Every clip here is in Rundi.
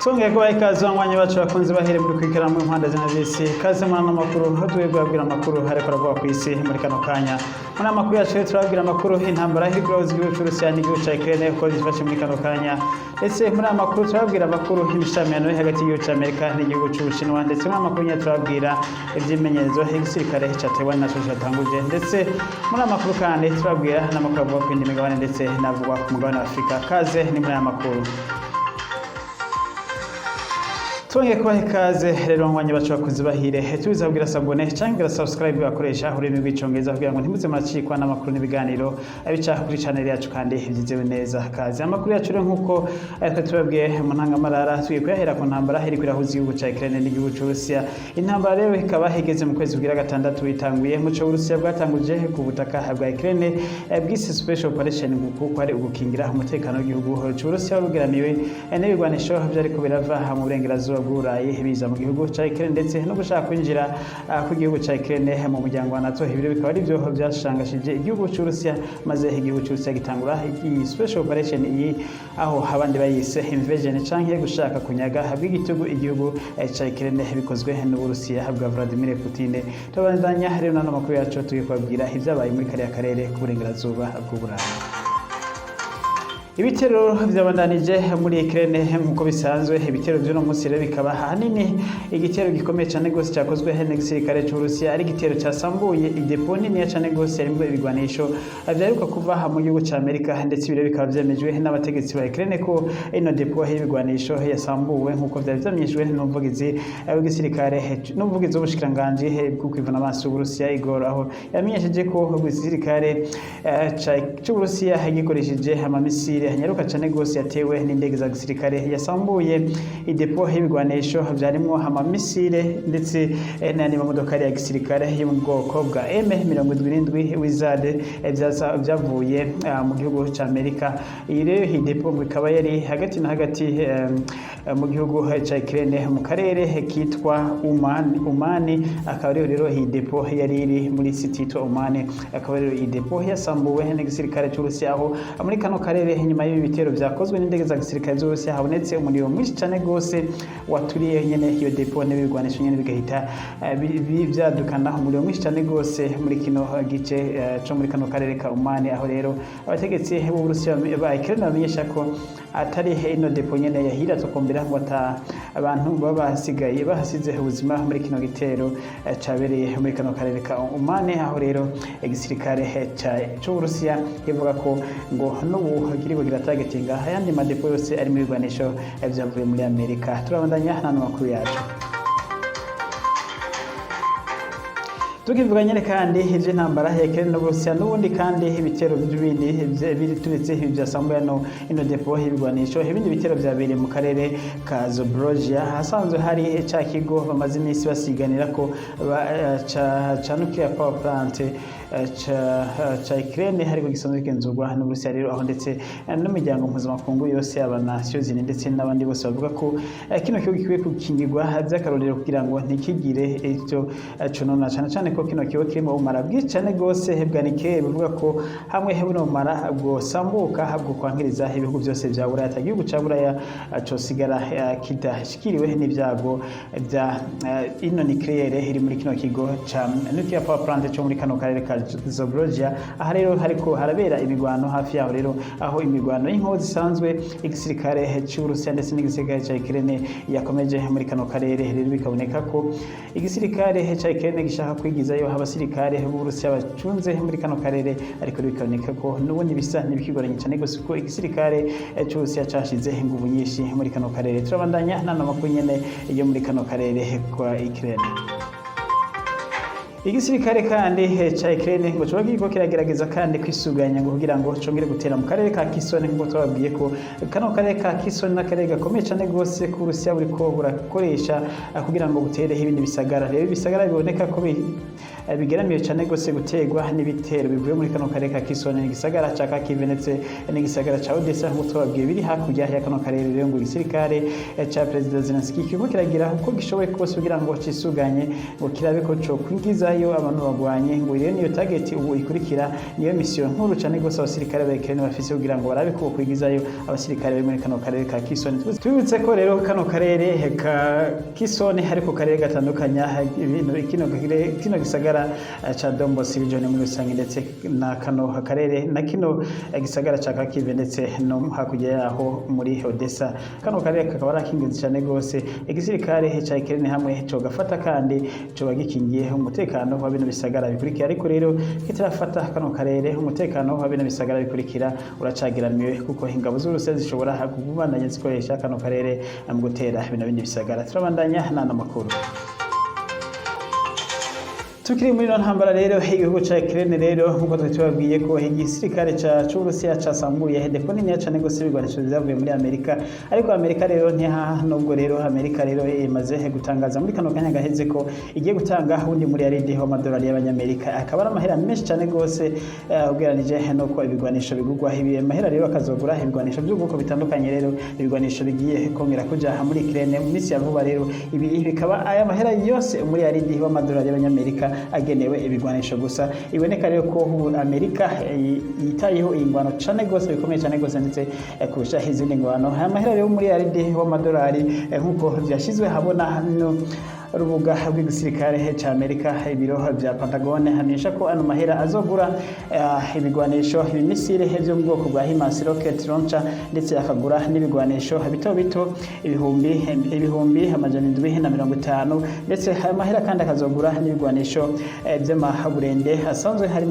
Twongeye kubaha ikaze abanywanyi bacu bakunze bahere muri kwikira mu mpanda zina z'isi kaze mu makuru hatwe babwira amakuru hariko aravuga ku isi muri kano kanya muri amakuru yacu turabwira amakuru intambara iri kuroza igihugu cy'Urusiya n'igihugu cya Ukraine ko zifashe muri kano kanya ndetse muri amakuru turabwira amakuru y'ibishamyano hagati y'igihugu cya Amerika n'igihugu cy'Ubushinwa ndetse muri amakuru turabwira iby'imenyerezo y'igisirikare cya Taiwan naco cyatanguje ndetse muri amakuru kandi turabwira n'amakuru avuga ku indi migabane ndetse n'avuga ku mugabane wa Afrika kaze ni muri aya makuru. Twongeye kubaha ikaze rero abanywanyi bacu bakunze bahire tubiza kugira sabone cyangwa subscribe bakoresha ururimi rw'icyongereza kugira ngo ntimuze muracikwa n'amakuru n'ibiganiro abica kuri channel yacu kandi byizewe neza kaze amakuru yacu rero nkuko tubabwiye mu ntangamarara tugiye kuyahera ku ntambara iri kwirahuza igihugu cya Ukraine n'igihugu cy'Urusiya. Intambara rero ikaba higeze mu kwezi kugira gatandatu itanguye mu cyo Urusiya bwatanguje ku butaka bwa Ukraine bwise special operation kuko ari ugukingira umutekano w'igihugu cy'Urusiya rugeramiwe n'ibigwanisho byariko birava mu burengerazuba bw'Uburayi biza mu gihugu cya Ukraine ndetse no gushaka kwinjira ku gihugu cya Ukraine mu muryango wa NATO. Ibiro bikaba ari byo byashangashije igihugu cy'Urusiya maze igihugu cy'Urusiya gitangura iyi special operation aho abandi bayise invasion canke gushaka kunyaga bw'igitugu igihugu cya Ukraine bikozwe n'Uburusiya bwa Vladimir Putin. Tubandanya rero nano makuru yacu tugiye kubabwira ivyabaye muri kariya karere k'uburengerazuba bw'Uburayi. Ibitero byabandanije muri Ukraine nkuko bisanzwe ibitero byo no munsi rero bikaba hanini igitero gikomeye cyane gose cyakozwe n'igisirikare cy'Urusiya ari igitero cyasambuye idepo nini cyane gose yarimwe ibigwanisho byaruka kuva mu gihugu cya Amerika ndetse ibiro bikaba byemejwe n'abategetsi ba Ukraine ko ino depo y'ibigwanisho yasambuwe nkuko byamyishwe n'umuvugizi w'igisirikare n'umuvugizi w'ubushikiranganje bwo kwivuna amaso Urusiya Igor aho yamenyesheje ko igisirikare cy'Urusiya gikoresheje amamisiri hanyaruka cyane gose yatewe n'indege za gisirikare yasambuye idepo y'ibigwanisho byarimo amamisire ndetse n'andi mamodoka ya gisirikare yo mu bwoko bwa M77 Wizard byavuye mu gihugu cya Amerika. Iyi rero idepo ikaba yari hagati na hagati mu gihugu cya Ukraine mu karere kitwa Oman akaba rero iyi depo yari iri muri city to Oman akaba rero iyi depo yasambuwe n'igisirikare cy'Urusiya aho muri kano karere nyuma y'ibi bitero byakozwe n'indege za gisirikare z'Urusiya habonetse umuriro mwinshi cyane gose waturiye nyene iyo depo n'ibigwanisho nyene bigahita byadukana umuriro mwinshi cyane gose muri kino gice cyo muri kano karere ka Oman aho rero abategetsi b'Urusiya ba Ukraine bamenyesha ko atari ino depo nyene yahira tokombera ngo abantu babasigaye bahasize ubuzima muri kino gitero cabereye muri kano karere ka Oman aho rero igisirikare cy'Urusiya kivuga ko ngo n'ubu kiriko kiratagetinga ayandi madepo yose ari mu bigwanisho byavuye muri Amerika. Turabandanya hano makuru yacu tukivuga nyene kandi ivyo ntambara ya Ukraine n'Uburusiya n'ubundi kandi ibitero by'ibindi biri turetse byasambuye ino depo y'ibigwanisho ibindi bitero byabereye mu karere ka Zaporozhye hasanzwe hari ca kigo bamaze iminsi basiganira ko ca nuclear power plant ca Ukraine hariko gisanzwe kenzurwa n'Uburusiya rero aho ndetse n'imiryango mpuzamakungu yose y'abanasiyo zine ndetse n'abandi bose bavuga ko kino kigo gikwiye gukingirwa by'akarorero kugira ngo ntikigire icyo conona cyane ko kino kigo kirimo umara bwicane gose hebwanike bivuga ko hamwe hebuno umara bwo sambuka habwo kwankiriza ibihugu byose bya Buraya atagihugu ca Buraya cyo sigara kidashikiriwe n'ibyago bya ino nucleaire iri muri kino kigo ca nuclear power plant cyo muri kano karere ka Zaporozhye. Aha rero hariko harabera imigwano hafi yaho rero aho imigwano y'inkozi zisanzwe igisirikare cy'Urusiya ndetse n'igisirikare cya Ukraine yakomeje muri kano karere rero bikaboneka ko igisirikare cya Ukraine gishaka kwigizayo abasirikare b'Urusiya bacunze muri kano karere ariko bikaboneka ko n'ubundi bisa n'ibikigoranye cyane gose ko igisirikare cy'Urusiya cashize inguvu nyinshi muri kano karere. Turabandanya nano makuru nyene yo muri kano karere kwa Ukraine. Igisirikare kandi cya Ukraine ngo cyo giko kiragerageza kandi kwisuganya ngo kugira ngo congere gutera mu karere ka Kherson ngo twabwiye ko kano karere ka Kherson n'akarere gakomeye cyane gose ku Rusiya buri ko burakoresha kugira ngo butere ibindi bisagara rero bisagara biboneka ko bigeramiye cyane gose gutegwa n'ibitero bivuye muri kano karere ka Kisone n'igisagara ca Kharkiv ndetse n'igisagara ca Odessa nk'uko twabwiye biri hakurya ya kano karere rero ngo igisirikare ca Perezida Zelensky kirimo kiragira uko gishoboye kose kugira ngo cisuganye ngo kirabe ko co kwingizayo abantu bagwanye ngo rero niyo target ubu ikurikira niyo mission nkuru cyane gose abasirikare ba Ukraine bafise kugira ngo barabe ko kwigizayo abasirikare bari muri kano karere ka Kisone. Tubibutse ko rero kano karere ka Kisone ariko karere gatandukanya ibintu kino gisagara ca Donbas region muri rusange ndetse na kano karere na kino gisagara ca Kharkiv ndetse no hakurya yaho muri Odessa. Kano karere kakaba arakingiza cyane gose igisirikare ca Ukraine hamwe cyo gafata kandi cyo bagikingiye umutekano wa bino bisagara bikurikira, ariko rero kitarafata kano karere umutekano wa bino bisagara bikurikira uracagiramiwe kuko ingabo z'Urusiya zishobora kugumana zikoresha kano karere mu gutera bino bindi bisagara. Turabandanya n'ano makuru. Tukiri muri ntambara rero igihugu ca Ukraine rero nkuko twabwiye ko igisirikare ca Urusiya casambuye depo nini cyane gose bigwanisho zavuye muri Amerika, ariko Amerika rero nubwo rero Amerika rero imaze gutangaza muri kano kanya gaheze ko igiye gutanga undi muri yaridi w'amadolari y'abanyamerika, akaba ari amahera menshi cyane gose ugeranije nuko ibigwanisho bigugwa ibi amahera rero akazogura ibigwanisho by'ubwoko bitandukanye. Rero ibigwanisho bigiye kongera kuja muri Ukraine mu minsi ya vuba, rero ibi bikaba aya mahera yose muri yaridi w'amadolari y'abanyamerika agenewe ibigwanisho gusa. Iboneka rero ko Amerika yitayeho ingwano cyane gose bikomeye cyane gose ndetse kurusha izindi ngwano. Aya mahera rero muri yaridi w'amadolari nkuko byashizwe habona hano urubuga rw'igisirikare ca Amerika, ibiro vya Pentagon hamisha ko ano mahera azogura ibigwanisho ibimisire byo mu bwoko bwa HIMARS rocket launcher ndetse akagura n'ibigwanisho bito bito ibihumbi amajana 750 ndetse aya mahera kandi akazogura n'ibigwanisho by'amaburende asanzwe hari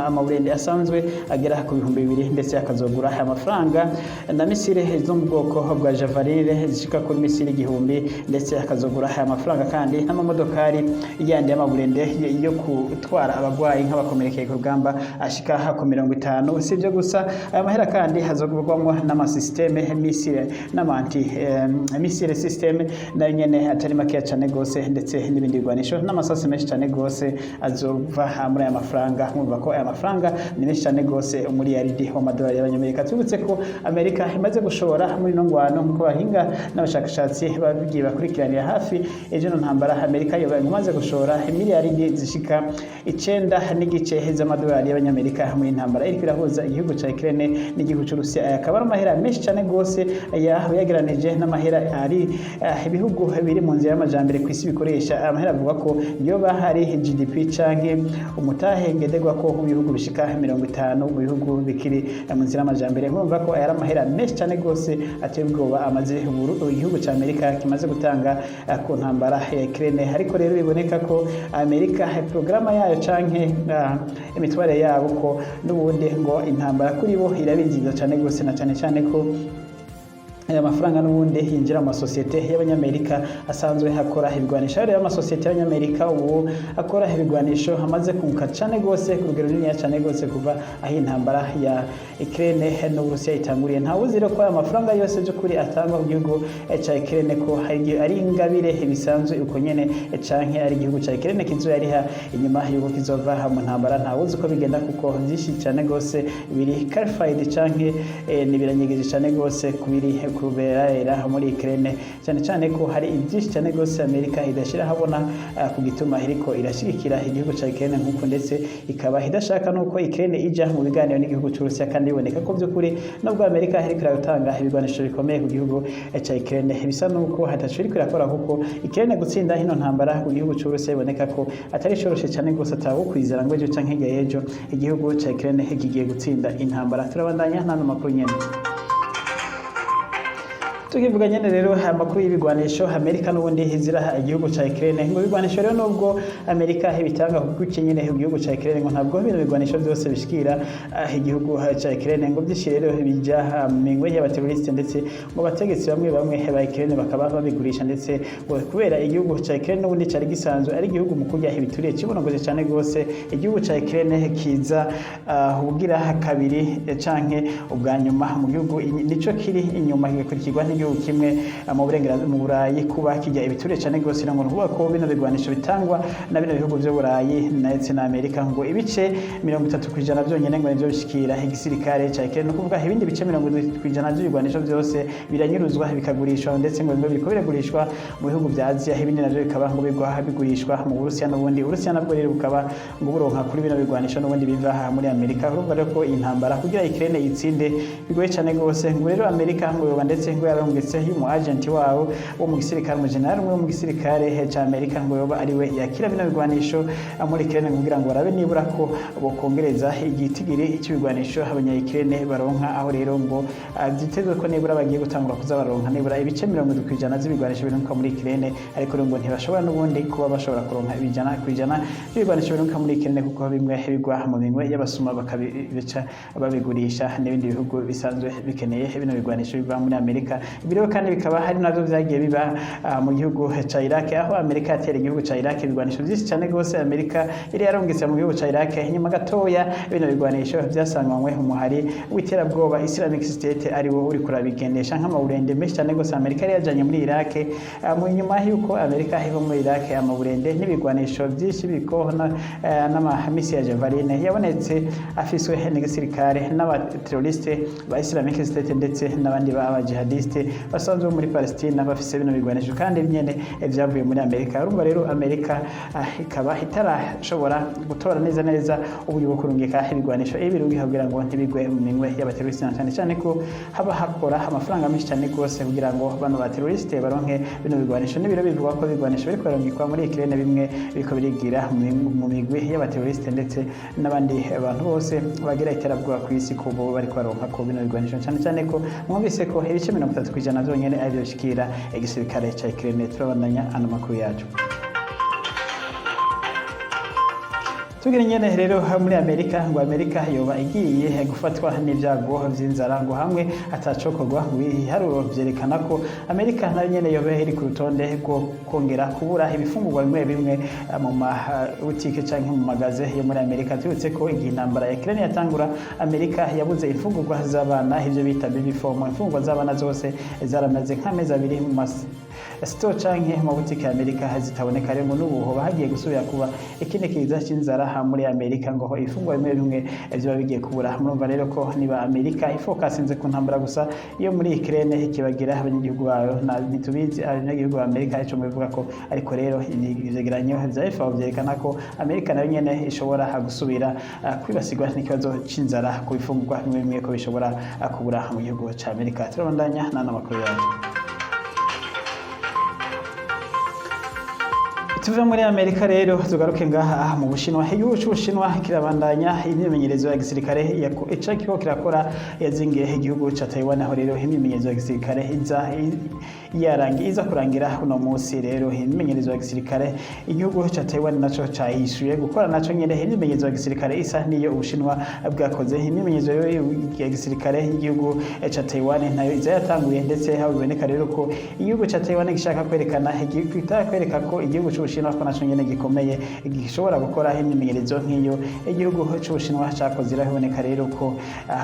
amaburende asanzwe agera ku 2000 ndetse akazogura amafaranga na misire zo mu bwoko bwa Javelin zishika kuri misire 1000 ndetse akazogura aya mafaranga kandi n'amamodokari yandi y'amaburende yo gutwara abagwayi nk'abakomerekeye ku rugamba ashika ku 50. Si byo gusa aya mahera kandi hazogurwamo n'amasysteme missile n'amanti missile system nayo nyene atari make cyane gose ndetse n'ibindi bigwanisho n'amasasi menshi cyane gose azova muri aya mafaranga. Mwumva ko aya mafaranga ni menshi cyane gose muri yaridi w'amadolari y'abanyamerika. Tubutse ko Amerika imaze gushora muri no ngwano nkuko bahinga n'abashakashatsi babigiye bakurikiranira hafi ejo ntambara. Amerika yobaye imaze gushora miliyari zishika 9 n'igice z'amadolari y'abanyamerika muri ntambara iri kwirahuza igihugu ca Ukraine n'igihugu cy'Urusiya. Akaba ari amahera menshi cyane gose yageranije n'amahera ari ibihugu biri mu nzira y'amajambere ku isi bikoresha. Amahera avuga ko yoba hari GDP canke umutahe ngedegwa ko mu bihugu bishika 50 mu bihugu bikiri mu nzira y'amajambere. Mwumva ko ari amahera menshi cyane gose ateye ubwoba amaze igihugu ca Amerika kimaze gutanga ku ntambara ya Ukraine. Ariko rero biboneka ko Amerika programa yayo canke imitware yabo ko n'ubundi ngo intambara kuri bo irabiziza cyane gose na cyane ko aya mafaranga n'ubundi yinjira mu masosiyete y'abanyamerika asanzwe akora ibigwanisho. Rero amasosiyete y'abanyamerika ubu akora ibigwanisho amaze kunka cyane gose ku rugero runini cyane gose kuva aho intambara ya Ukraine n'Uburusiya itanguriye. Nta wuzire ko aya mafaranga yose byo kuri atanga mu gihugu ca Ukraine ko ari ingabire ibisanzwe uko nyene canke ari igihugu ca Ukraine kizoyariha inyuma yuko kizova mu ntambara. Nta wuzi ko bigenda kuko byinshi cyane gose biri clarified canke nibiranyegeje cyane gose kubiri kubera muri Ukraine cyane ko hari ibyinshi cyane gose Amerika idashira habona ku gituma iriko irashigikira igihugu ca Ukraine nkuko ndetse ikaba idashaka nuko Ukraine ija mu biganiro n'igihugu cy'Urusiya. Kandi biboneka ko by'ukuri nubwo Amerika iriko iratanga ibigwanisho bikomeye ku gihugu ca Ukraine bisa nuko hatashiri kwirakora kuko Ukraine gutsinda hino ntambara ku gihugu cy'Urusiya iboneka ko atari shoroshe cyane gose atawo kwizera ngo ejo canke ejo igihugu ca Ukraine kigiye gutsinda intambara. Turabandanya nta makuru nyene. Tukivuga nyene rero amakuru y'ibigwanisho Amerika n'ubundi hizira igihugu ca Ukraine ngo bigwanisho rero nubwo Amerika ibitanga kuko nyene igihugu ca Ukraine ngo ntabwo bino bigwanisho byose bishikira igihugu ca Ukraine ngo byishire rero bija mingwe y'abateroriste ndetse ngo bategetsi bamwe ba Ukraine bakaba babigurisha ndetse kubera igihugu ca Ukraine n'ubundi cari gisanzwe ari igihugu mu kujya ibituriye kibonogoje cyane gose. Igihugu ca Ukraine kiza ubugira kabiri canke ubwa nyuma mu gihugu nico kiri inyuma gikurikirwa nk'igihugu kimwe mu burengerazuba mu Burayi kuba kijya ibiture cyane gose ngo nuvuga ko bino bigwanisho bitangwa na bino bihugu byo Burayi ndetse na Amerika ngo ibice 30% byonyene ngo nivyo bishikira igisirikare ca Ukraine no kuvuga ibindi bice 70% by'ibigwanisho byose biranyuruzwa bikagurishwa ndetse ngo biriko biragurishwa mu bihugu bya Aziya ibindi navyo bikaba ngo bigurishwa mu Burusiya n'ubundi Urusiya nabwo rero bukaba ngo buronka kuri bino bigwanisho n'ubundi biva muri Amerika urumva rero ko intambara kugira Ukraine itsinde bigoye cyane gose ngo rero Amerika ngo yoba ndetse ngo yarongetse y'umu agent wawo wo mu gisirikare mu general mu gisirikare ca Amerika ngo yoba ari we yakira bino bigwanisho muri Ukraine kugira ngo barabe nibura ko bokongereza igitigiri cy'ibigwanisho abanya Ukraine baronka aho rero ngo byitezwe ko nibura bagiye gutangura kuza baronka nibura ibice 70% z'ibigwanisho bironka muri Ukraine ariko ngo ntibashobora n'ubundi kuba bashobora kuronka ibijana kwijana by'ibigwanisho bironka muri Ukraine kuko bimwe bigwa mu bimwe y'abasuma bakabica babigurisha n'ibindi bihugu bisanzwe bikeneye bino bigwanisho biva muri Amerika biriho kandi bikaba hari navyo vyagiye biba mu gihugu ca Iraq aho Amerika yatera igihugu ca Iraq ibigwanisho byinshi cyane gose Amerika iri yarongetse mu gihugu ca Iraq nyuma gatoya bino bigwanisho byasanganywe umuhari w'iterabwoba Islamic State ari wo uri kurabigendesha nk'amaburende menshi cyane gose Amerika yari yajanye muri Iraq mu nyuma y'uko Amerika iva muri Iraq amaburende n'ibigwanisho byinshi biko n'amahamisi ya Javelin yabonetse afiswe n'igisirikare n'abateroriste ba Islamic State ndetse n'abandi ba jihadiste basanzwe muri Palestine bafise bino bigwanisho kandi nyene vyavuye muri Amerika urumva rero Amerika ikaba itarashobora gutora neza uburyo bwo kurungika ibigwanisho ibirungi kugira ngo ntibigwe mu minwe y'abateroriste cyane ko haba hakora amafaranga menshi cyane gose kugira ngo bano bateroriste baronke bino bigwanisho n'ibiro bivuga ko bigwanisho biri kurungikwa muri Ukraine bimwe biko birigira mu migwi y'abateroriste ndetse n'abandi abantu bose bagira iterabwoba ku isi ko bo bari kwaronka ko bino bigwanisho cyane ko mwumvise ko ibice 30% byonyene ari byo shikira igisirikare ca Ukraine turabandanya ano makuru yacu tugira nyene rero muri Amerika ngo Amerika yoba igiye gufatwa n'ibyago vy'inzara ngo hamwe atacokorwa ibiharuro vyerekana ko Amerika nayo nyene yoba iri ku rutonde rwo kongera kubura ibifungurwa bimwe mu mabutike canke mu magaze yo muri Amerika turutse ko igihe intambara ya Ukraine yatangura Amerika yabuze imfungurwa z'abana ivyo bita baby formula imfungurwa z'abana zose zaramaze nk'amezi abiri mu store canke mu butike ya Amerika zitaboneka rero n'ubuho bahagiye gusubira kuba ikindi kiza cy'inzara muri Amerika ngo ifungwa bimwe byo bigiye kubura murumva rero ko niba Amerika ifokasinze ku ntambara gusa iyo muri Ukraine ikibagira abanyagihugu bayo ntitubizi abanyagihugu ba Amerika ico bivuga ko ariko rero ivyegeranyo vya vyerekana ko Amerika nayo nyene ishobora gusubira kwibasigwa n'ikibazo c'inzara ku bifungwa bimwe ko bishobora kubura mu gihugu ca Amerika turabandanya n'amakuru yacu tuve muri Amerika rero tugaruke ngaha mu Bushinwa igihugu c'Ubushinwa kirabandanya imyimenyerezo ya gisirikare icakiko kirakora yazingiye igihugu ca Taiwan aho rero imyimenyerezo ya gisirikare iza kurangira uno munsi rero imyimenyerezo ya gisirikare igihugu ca Taiwan naco cahishuye gukora naco nyene imyimenyerezo ya gisirikare isa niyo Ubushinwa bwakoze imyimenyerezo ya gisirikare igihugu ca Taiwan nayo iza yatanguye ndetse haboneka rero ko igihugu ca Taiwan gishaka kwerekana kwereka ko igihugu c'Ubushinwa ko naco nyene gikomeye gishobora gukora imyimenyerezo nk'iyo igihugu c'Ubushinwa cakoze iraboneka rero ko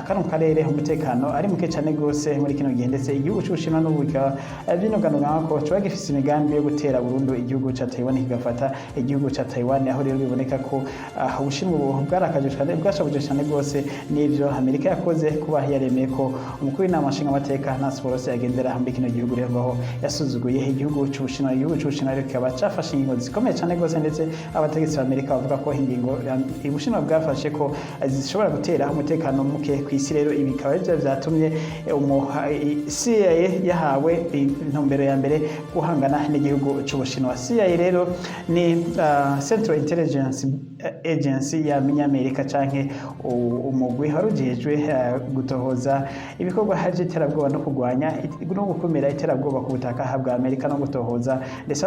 kano karere umutekano ari muke cyane gose muri kino gihe ndetse igihugu c'Ubushinwa n'ubukaba binoganugana ko cyo gifise imigambi yo gutera burundu igihugu ca Taiwan kigafata igihugu ca Taiwan aho rero biboneka ko Ubushinwa bwarakaje cyane bwashabuje cyane gose n'ivyo Amerika yakoze kuba yaremeye ko umukuru w'inama nshingamateka Nancy Pelosi yagendera muri kino gihugu rero aho yasuzuguye igihugu c'Ubushinwa kikaba cafashe ingingo zikomeye cyane gose ndetse abategetsi b'Amerika bavuga ko ingingo Ubushinwa bwafashe ko zishobora gutera umutekano muke ku isi rero ibi bikaba byo vyatumye CIA yahawe intumbero ya mbere guhangana n'igihugu c'Ubushinwa. CIA rero ni Central Intelligence Agency ya Amerika canke umugwi warujejwe gutohoza ibikorwa by'iterabwoba no kugwanya no gukumira iterabwoba ku butaka bwa Amerika no gutohoza ndetse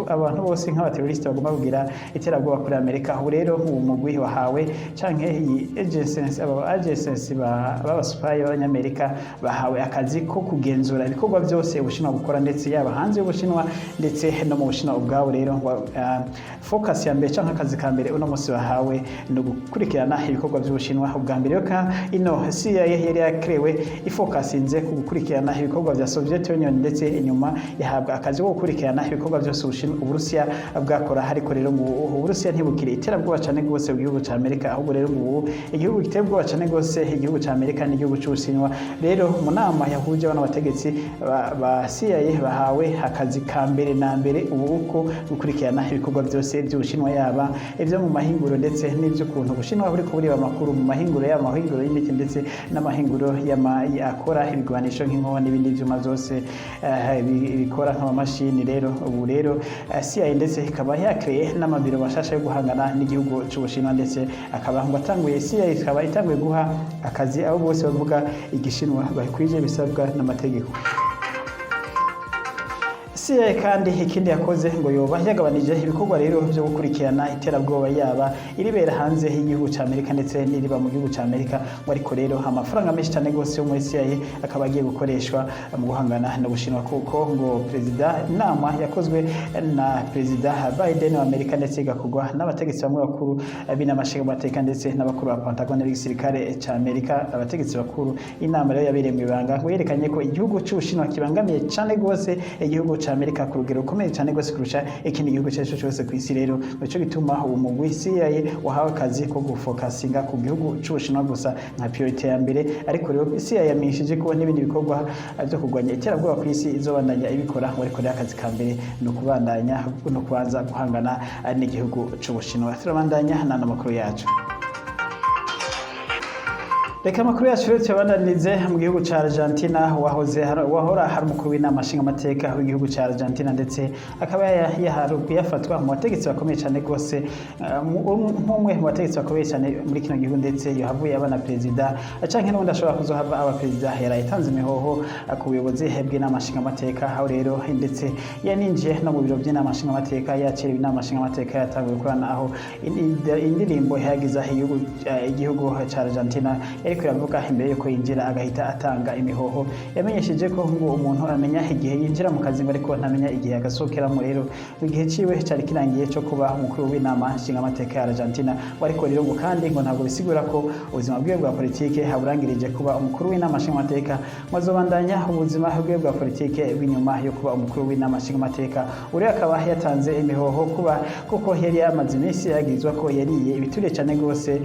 abantu bose nk'abateroriste bagomba kugira iterabwoba kuri Amerika. Ubu rero uwo mugwi wahawe canke iyi agency b'abasupayi b'Abanyamerika bahawe akazi ko kugenzura ibikorwa byose Ubushinwa gukora ndetse yaba hanze y'Ubushinwa ndetse no mu Bushinwa ubwabo rero focus ya mbere canke akazi ka mbere uno munsi bahawe no gukurikirana ibikorwa by'Ubushinwa. Ubwa mbere ka ino CIA yari yakrewe ifokasinze ku gukurikirana ibikorwa bya Soviet Union, ndetse inyuma yahabwa akazi ko gukurikirana ibikorwa byose Uburusiya bwakora. Ariko rero ngo Uburusiya ntibukire iterabwoba cyane rwose mu gihugu cya Amerika, ahubwo rero ngo igihugu giterabwoba cyane rwose igihugu cya Amerika n'igihugu cy'Ubushinwa. Rero mu nama yahuje abana bategetsi ba CIA bahawe akazi ka mbere na mbere uko gukurikirana ibikorwa byose by'Ubushinwa, yaba ibyo mu mahinguro ndetse n'iby'ukuntu Ubushinwa buri kuburiba amakuru mu mahinguro y'amahinguro y'imiti ndetse n'amahinguro akora ibigwanisho nk'inkoho n'ibindi byuma byose bikora nk'amamashini. Rero ubu rero CIA ndetse ikaba yakreye n'amabiro bashasha yo guhangana n'igihugu cy'Ubushinwa, ndetse akaba ngo atanguye CIA ikaba itanguye guha akazi abo bose bavuga Igishinwa bakwije bisabwa n'amategeko. CIA kandi ikindi yakoze ngo yoba yagabanije ibikorwa rero byo gukurikirana iterabwoba yaba iribera hanze y'igihugu cya Amerika ndetse n'iriba mu gihugu cya Amerika. Ngo ariko rero amafaranga menshi cyane gose yo muri CIA akaba agiye gukoreshwa mu guhangana n'Ubushinwa, kuko ngo inama yakozwe na Perezida Biden wa Amerika ndetse igakorwa n'abategetsi bamwe bakuru b'inamashinga amateka ndetse n'abakuru ba Pentagon n'igisirikare cya Amerika. Abategetsi bakuru inama rero yabereye mu ibanga ngo yerekanye ko igihugu cy'Ubushinwa kibangamiye cyane gose igihugu cya Amerika ku rugero rukomeye cyane gose kurusha ikindi gihugu cyose cyose ku isi. Rero nico gituma uwo mugwi CIA wahawe akazi ko gufokasinga ku gihugu cy'Ubushinwa gusa nka priority ya mbere. Ariko rero CIA yamishije ko n'ibindi bikorwa byo kurwanya iterabwoba ku isi izobandanya ibikora, ariko rero akazi ka mbere no kubandanya no kubanza guhangana n'igihugu cy'Ubushinwa. Turabandanya n'amakuru yacu. Reka amakuru yacu rero tuyabandanirize mu gihugu cya Argentina, wahora hari umukuru w'inama nshingamateka w'igihugu cya Argentina, ndetse akaba yafatwa mu bategetsi bakomeye cyane rwose, nk'umwe mu bategetsi bakomeye cyane muri kino gihugu, ndetse yahavuye aba na perezida canke n'ubundi ashobora kuzohava aba perezida. Yarayitanze imihoho ku buyobozi bw'inama nshingamateka, aho rero ndetse yaninjiye no mu biro by'inama nshingamateka, yakiriwe inama nshingamateka yatanguye gukorana, aho indirimbo yagiza igihugu cya Argentina ariko iravuga imbere yuko yinjira agahita atanga imihoho. Yamenyesheje ko ngo umuntu amenya igihe yinjira mu kazi, ariko ntamenya igihe agasohokeramo. Rero igihe ciwe cyari kirangiye cyo kuba umukuru w'inama nshingamateka ya Argentina. Ariko rero ngo kandi ngo ntabwo bisigura ko ubuzima bwe bwa politike haburangirije kuba umukuru w'inama nshingamateka, ngo azobandanya ubuzima bwe bwa politike bw'inyuma yo kuba umukuru w'inama nshingamateka. Uri akaba yatanze imihoho kuko yari yamaze iminsi yagizwa ko yariye ibiture cyane rwose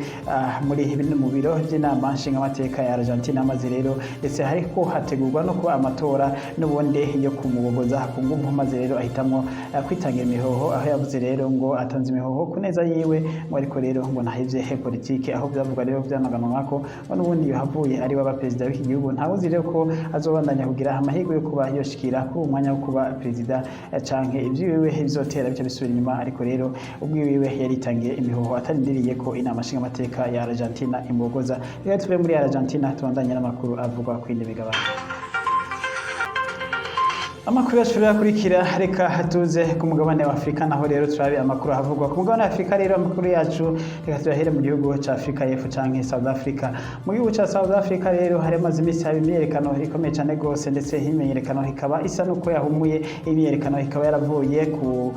mu biro by'inama nshingamateka ya Argentina, maze rero ndetse hariko hategurwa no kuba amatora n'ubundi yo kumubogoza ku nguvu, maze rero ahitamo kwitangira imihoho, aho yavuze rero ngo atanze imihoho ku neza yiwe, ngo ariko rero ngo ntahivye politike, aho byavuga rero byanaganwa ko n'ubundi yahavuye ari wa perezida w'iki gihugu. Ntabuzi rero ko azobandanya kugira amahirwe yo kuba yoshikira ku mwanya wo kuba perezida canke ibyiwe bizotera bice bisubira inyuma. Ariko rero ubwiwe yaritangiye imihoho atarindiriye ko inama nshingamateka ya Argentina imbogoza. Rero tube muri Argentina tubandanye n'amakuru avugwa ku indi migabane. Amakuru yacu yakurikira, reka hatuze ku mugabane wa Afrika, naho rero turabe amakuru havugwa ku mugabane wa Afrika. Rero amakuru yacu reka tuyahere mu gihugu cya Afrika y'Epfo canke South Africa. Mu gihugu cya South Africa rero hari amaze imisi haba imyerekano ikomeye cyane gose, ndetse imyerekano ikaba isa nuko yahumuye. Imyerekano ikaba yaravuye ku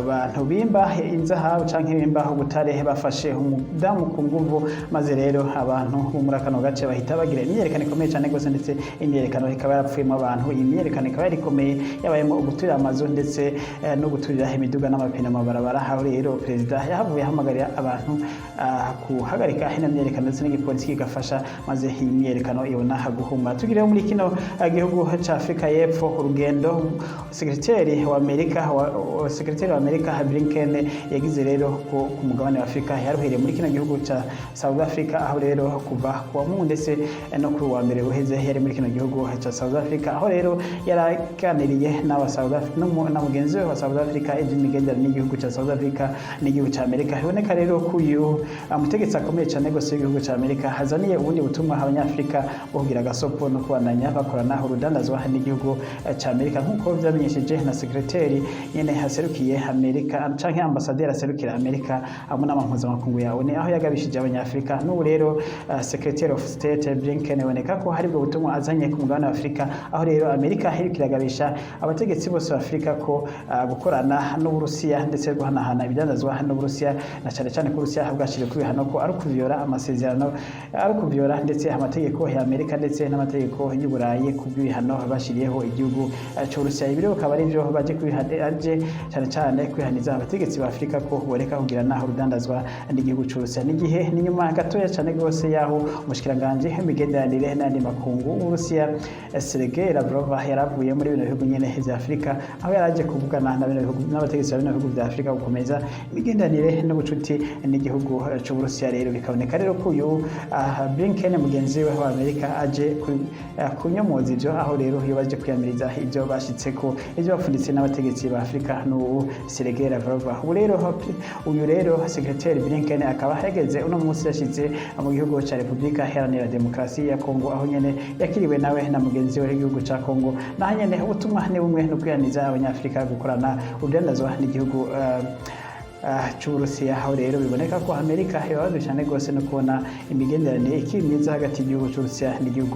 bantu bimba inzahabu canke bimba ubutare bafashe umudamu ku nguvu, maze rero abantu bo muri kano gace bahita bagira imyerekano ikomeye cyane gose, ndetse imyerekano ikaba yarapfuyemo abantu. Iyi myerekano ikaba yarikomeye, yabayemo uguturira amazu ndetse no guturira imiduga n'amapine mu mabarabara. Aho rero perezida yahavuye ahamagarira abantu kuhagarika ino myerekano, ndetse n'igipolisi kigafasha, maze iyi myerekano ibona guhuma. Tugireho muri kino gihugu cya Afrika y'Epfo, urugendo sekreteri wa Amerika Blinken yagize rero ku mugabane wa Afrika yaruhereye muri kino gihugu cya South Africa, aho rero kuva kuwa Mungu ndetse no kuri wa mbere uheze yari muri kino gihugu cya South Africa, aho rero yaraganiriye na mugenzi we wa South Africa iby'imigendere n'igihugu cya South Africa n'igihugu cya Amerika. Biboneka rero ko uyu umutegetsi akomeye cyane gose w'igihugu cya Amerika hazaniye ubundi butumwa abanyafrika bo kugira agasopo no kubandanya bakorana urudandazwa n'igihugu cya Amerika, nk'uko byamenyesheje na sekreteri nyene haserukiye Amerika canke ambasaderi aserukira Amerika hamwe n'amampuzamakungu ya ONU, aho yagabishije abanyafrika. N'ubu rero Secretary of State Blinken boneka ko hari bwo butumwa azanye ku mugabane wa Afrika, aho rero Amerika iriko iragabisha kugabisha abategetsi bose ba Afrika ko gukorana n'Uburusiya ndetse guhanahana ibidandazwa n'Uburusiya na cyane cyane ko Uburusiya bwashije kubihano ko ari kuvyora amasezerano ari kuvyora ndetse amategeko ya Amerika ndetse n'amategeko y'u Burayi kubw'ibihano bashiriyeho igihugu cy'Uburusiya. Ibiro akaba ari byo baje aje cyane cyane kwihaniza abategetsi ba Afrika ko boreka kugirana urudandazwa n'igihugu cy'Uburusiya. N'igihe ni nyuma gatoya cyane gose yaho umushikiranganje w'imigenderanire n'andi makungu w'Uburusiya Sergei Lavrov yaravuye muri bino bihugu nyene vya Afrika aho yaraje kuvugana na bino bihugu n'abategetsi ba bino bihugu vya Afrika gukomeza imigenderanire n'ubucuti n'igihugu cy'Uburusiya. Rero bikaboneka rero ko uyu Blinken mugenzi we wa Amerika aje kunyomoza ivyo aho rero iyo baje kwiyamiriza ivyo bashitseko ivyo bapfunditse n'abategetsi ba Afrika n'ubu Sergei Lavrov. Uyu rero Secretary Blinken akaba yageze uno munsi yashitse mu gihugu ca Republika Iharanira Demokarasi ya Kongo aho nyene yakiriwe nawe na mugenzi we w'igihugu ca Kongo naho nyene ubutumwa ni bumwe no kwiyaniza abanyafrika gukorana urudandazwa n'igihugu cy'Uburusiya. Aho rero biboneka ko Amerika yabazwe cyane gose no kubona imigenderanire ikiri myiza hagati y'igihugu cy'Uburusiya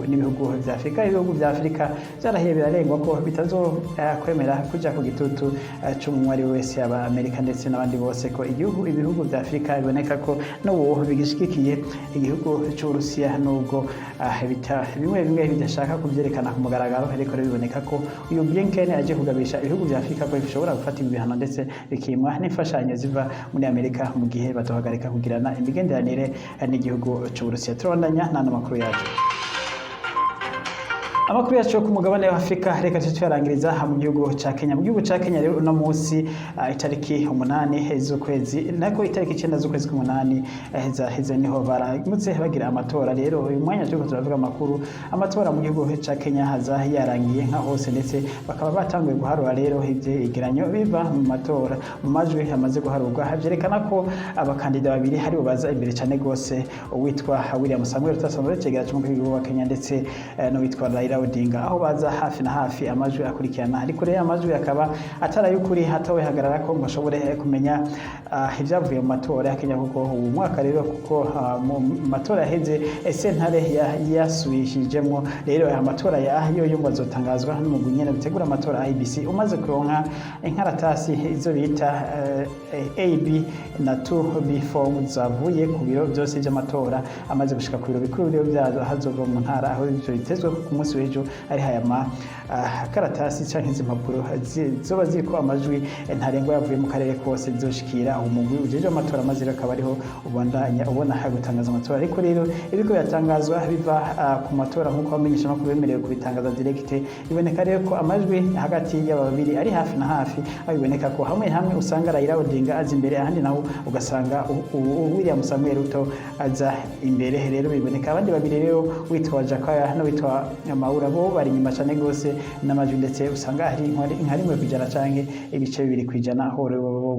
n'ibihugu vya Afrika. Ibihugu vya Afrika byarahiye birarengwa ko bitazo kwemera kuja ku gitutu cy'umwari wese aba Amerika ndetse n'abandi bose ko ibihugu vya Afrika biboneka ko n'uwo bigishikiye igihugu cy'Uburusiya nubwo bimwe bidashaka kubyerekana ku mugaragaro, ariko biboneka ko uyu Blinken aje kugabisha ibihugu vya Afrika ko bishobora gufata ibihano ndetse bikimwa n'imfashanyo ziva muri Amerika mu gihe batohagarika kugirana imigenderanire n'igihugu cy'Uburusiya. Turabandanya n'ano makuru yacu. Amakuru yacu ku mugabane wa Afrika reka tuyarangiriza mu gihugu ca Kenya. Mu gihugu ca Kenya rero uno munsi itariki 8 z'ukwezi nako itariki 9 z'ukwezi k'umunani heza niho baramutse bagira amatora. Rero uyu mwanya cyo turavuga amakuru amatora mu gihugu ca Kenya haza yarangiye nka hose ndetse bakaba batanguye guharura rero ivyo igeranyo biva mu matora mu majwi amaze guharurwa. Havyerekana ko abakandida babiri hari baza imbere cyane gose uwitwa William Samuel Ruto cegera cy'umukuru wa Kenya ndetse no witwa Raila Odinga aho baza hafi na hafi amajwi akurikirana, ariko rero amajwi akaba atarayukuri hatawe hagarara ko bashobore kumenya ibyavuye mu matora ya Kenya kuko uyu mwaka rero kuko mu matora yaheze sentare yasubishijemo rero amatora yo yumva zotangazwa n'umugwi nyene bitegura amatora IBC umaze kuronka inkaratasi izo bita AB na 2B form zavuye ku biro byose by'amatora amaze gushika ku biro bikuru rero byazo hazova mu ntara aho ibyo bitezwe ku munsi w'ejo ari hayama karatasi canke impapuro zoba ziko amajwi ntarengwa yavuye mu karere kose zoshikira umugwi ujeje amatora maze akaba ariho ubona gutangaza amatora. Ariko rero ibiko yatangazwa biva ku matora nkuko bamenyesha makuru bemerewe kubitangaza direct biboneka rero ko amajwi hagati y'ababiri ari hafi na hafi abiboneka ko hamwe usanga Raila Odinga aza imbere ahandi naho ugasanga William Samuel Ruto aza imbere. Rero biboneka abandi babiri rero witwa Jakaya no witwa Maura bo bari nyuma cyane gose n'amajwi ndetse usanga hari inkarimwe kujana canke ibice bibiri kwijana aho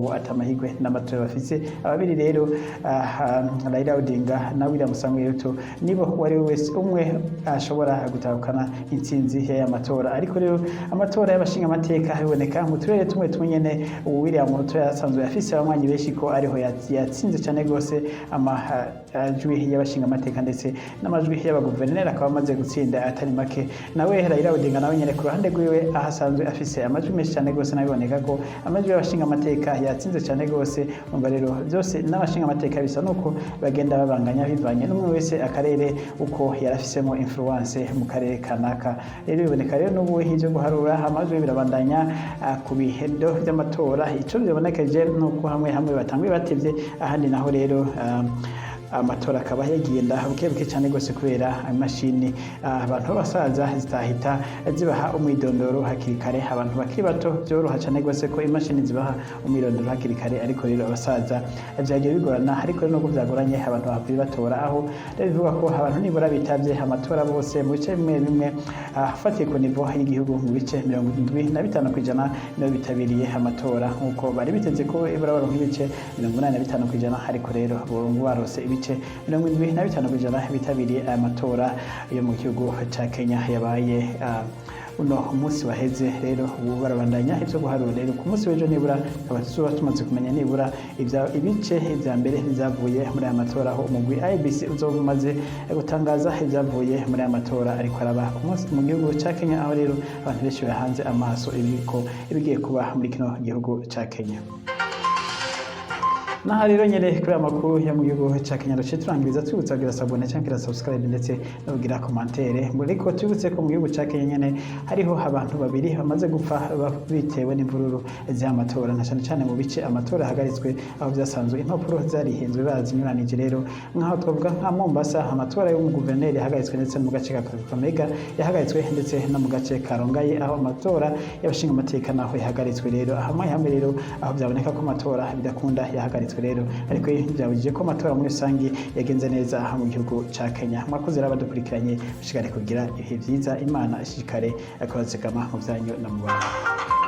bo atamahigwe n'amatora bafise. Ababiri rero Raila Odinga na William Samuel Ruto nibo wari wese umwe ashobora gutahukana intsinzi y'amatora. Ariko rero amatora y'abashinga amateka biboneka mu turere tumwe nyene William Ruto yasanzwe afise abanywanyi benshi ko ariho yatsinze cyane gose amajwi y'abashinga amateka ndetse n'amajwi y'abaguverineri akaba amaze gutsinda atari make. Nawe Raila Odinga nawe nyene ku ruhande rwiwe ahasanzwe afise amajwi menshi cyane gose nabiboneka ko amajwi y'abashinga amateka yatsinze cyane gose. Umva rero byose n'abashinga amateka bisa nuko bagenda babanganya bivanye n'umwe wese akarere uko yarafisemo influence mu karere kanaka. Rero biboneka rero n'ubu hije guharura amajwi birabandanya ku bihedo by'amatora. Ico bibonekeje nuko hamwe batanguye batevye ahandi naho rero amatora akaba yagenda bukebuke cyane gose kubera imashini abantu basaza zitahita zibaha umwidondoro hakiri kare. Abantu bakiri bato byoroha cyane gose ko imashini zibaha umwidondoro hakiri kare, ariko rero abasaza byagiye bigorana. Ariko no kubyagoranye abantu bakiri batora aho bivuga ko abantu nibura bitavye amatora bose mu bice bimwe afatiye ku nivo y'igihugu mu bice 75% nibo bitabiriye amatora nkuko bari biteze ko ibara nk'ibice 85%, ariko rero barose ibice 75% bitabiriye amatora yo mu gihugu ca Kenya yabaye uno munsi waheze rero ubu barabandanya ivyo guharura rero ku munsi w'ejo nibura tukaba tuzoba tumaze kumenya nibura ibice vya mbere vyavuye muri aya matora aho umugwi IEBC uzoba umaze gutangaza ivyavuye muri aya matora ariko araba ku munsi mu gihugu ca Kenya aho rero abantu benshi bahanze amaso ibigiye kuba muri kino gihugu ca Kenya. Naha rero nyene kuri amakuru ya mu gihugu ca Kenya duce turangiriza twibutsa kugira sabone cyangwa subscribe ndetse no kugira commentaire muriko twibutse ko mu gihugu ca Kenya nyene hariho abantu babiri bamaze gupfa bitewe n'imvururu z'amatora na cyane mu bice amatora hagaritswe aho byasanzwe impapuro zarihinzwe bazinyuranije rero nkaho twavuga nka Mombasa amatora yo mu guverineri yahagaritswe ndetse mu gace ka Kakamega yahagaritswe ndetse no mu gace ka Rongai aho amatora y'abashinga amateka naho yahagaritswe rero hamwe rero aho byaboneka ko amatora bidakunda yahagaritswe rero ariko byabujije ko amatora muri rusangi yagenze neza mu gihugu ca Kenya. Mwakoze abadukurikiranye bashikare kugira ibihe vyiza, Imana ishikare akozegama mu byanyu na mu bantu.